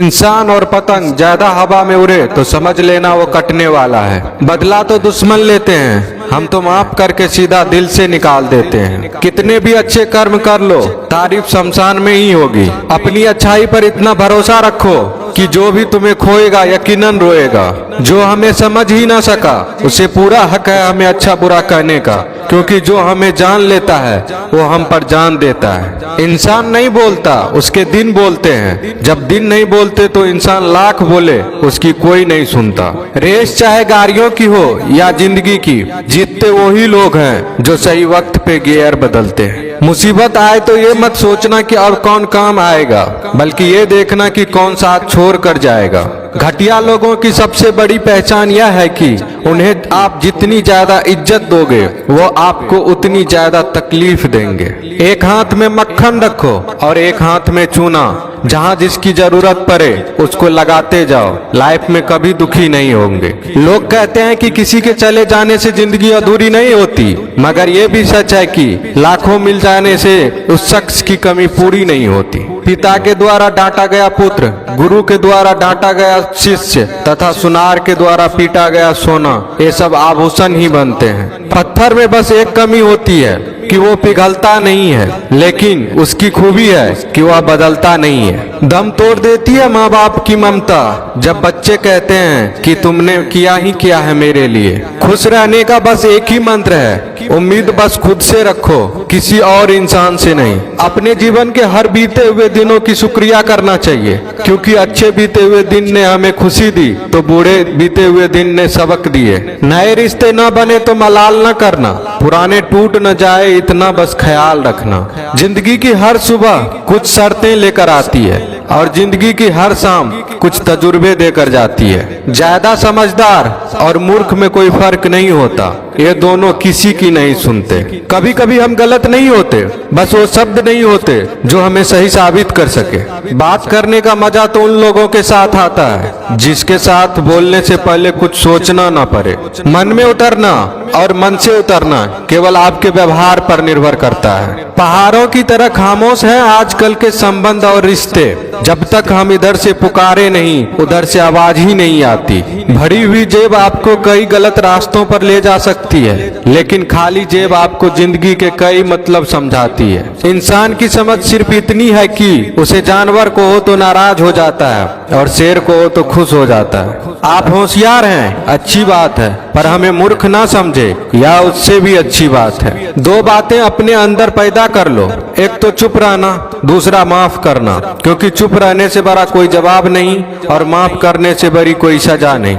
इंसान और पतंग ज्यादा हवा में उड़े तो समझ लेना वो कटने वाला है। बदला तो दुश्मन लेते हैं, हम तो माफ करके सीधा दिल से निकाल देते हैं। कितने भी अच्छे कर्म कर लो, तारीफ शमशान में ही होगी। अपनी अच्छाई पर इतना भरोसा रखो कि जो भी तुम्हें खोएगा यकीनन रोएगा। जो हमें समझ ही ना सका उसे पूरा हक है हमें अच्छा बुरा कहने का, क्योंकि जो हमें जान लेता है वो हम पर जान देता है। इंसान नहीं बोलता, उसके दिन बोलते हैं। जब दिन नहीं बोलते तो इंसान लाख बोले उसकी कोई नहीं सुनता। रेस चाहे गाड़ियों की हो या जिंदगी की, जीतते वही लोग हैं जो सही वक्त पे गियर बदलते हैं। मुसीबत आए तो ये मत सोचना कि अब कौन काम आएगा, बल्कि ये देखना कि कौन साथ छोड़ कर जाएगा। घटिया लोगों की सबसे बड़ी पहचान यह है कि उन्हें आप जितनी ज्यादा इज्जत दोगे वो आपको उतनी ज्यादा तकलीफ देंगे। एक हाथ में मक्खन रखो और एक हाथ में चूना। जहाँ जिसकी जरूरत पड़े उसको लगाते जाओ, लाइफ में कभी दुखी नहीं होंगे। लोग कहते हैं कि किसी के चले जाने से जिंदगी अधूरी नहीं होती, मगर ये भी सच है कि लाखों मिल जाने से उस शख्स की कमी पूरी नहीं होती। पिता के द्वारा डांटा गया पुत्र, गुरु के द्वारा डांटा गया शिष्य तथा सुनार के द्वारा पीटा गया सोना, ये सब आभूषण ही बनते हैं। पत्थर में बस एक कमी होती है कि वो पिघलता नहीं है, लेकिन उसकी खूबी है कि वह बदलता नहीं है। दम तोड़ देती है माँ बाप की ममता जब बच्चे कहते हैं कि तुमने किया ही क्या है मेरे लिए। खुश रहने का बस एक ही मंत्र है, उम्मीद बस खुद से रखो, किसी और इंसान से नहीं। अपने जीवन के हर बीते हुए दिनों की शुक्रिया करना चाहिए, क्योंकि अच्छे बीते हुए दिन ने हमें खुशी दी तो बुरे बीते हुए दिन ने सबक दिए। नए रिश्ते न बने तो मलाल न करना, पुराने टूट न जाए इतना बस ख्याल रखना। जिंदगी की हर सुबह कुछ शर्तें लेकर आती है और जिंदगी की हर शाम कुछ तजुर्बे देकर जाती है। ज्यादा समझदार और मूर्ख में कोई फर्क नहीं होता, ये दोनों किसी की नहीं सुनते। कभी कभी हम गलत नहीं होते, बस वो शब्द नहीं होते जो हमें सही साबित कर सके। बात करने का मजा तो उन लोगों के साथ आता है जिसके साथ बोलने से पहले कुछ सोचना ना पड़े। मन में उतरना और मन से उतरना केवल आपके व्यवहार पर निर्भर करता है। पहाड़ों की तरह खामोश है आजकल के संबंध और रिश्ते। जब तक हम इधर से पुकारे नहीं उधर से आवाज ही नहीं आती। भरी हुई जेब आपको कई गलत रास्तों पर ले जा सकती है, लेकिन खाली जेब आपको जिंदगी के कई मतलब समझाती है। इंसान की समझ सिर्फ इतनी है कि उसे जानवर को हो तो नाराज हो जाता है और शेर को हो तो खुश हो जाता है। आप होशियार हैं, अच्छी बात है, पर हमें मूर्ख ना समझे या उससे भी अच्छी बात है। दो बातें अपने अंदर पैदा कर लो, एक तो चुप रहना, दूसरा माफ करना, क्योंकि चुप रहने से बड़ा कोई जवाब नहीं और माफ करने से बड़ी कोई सजा नहीं।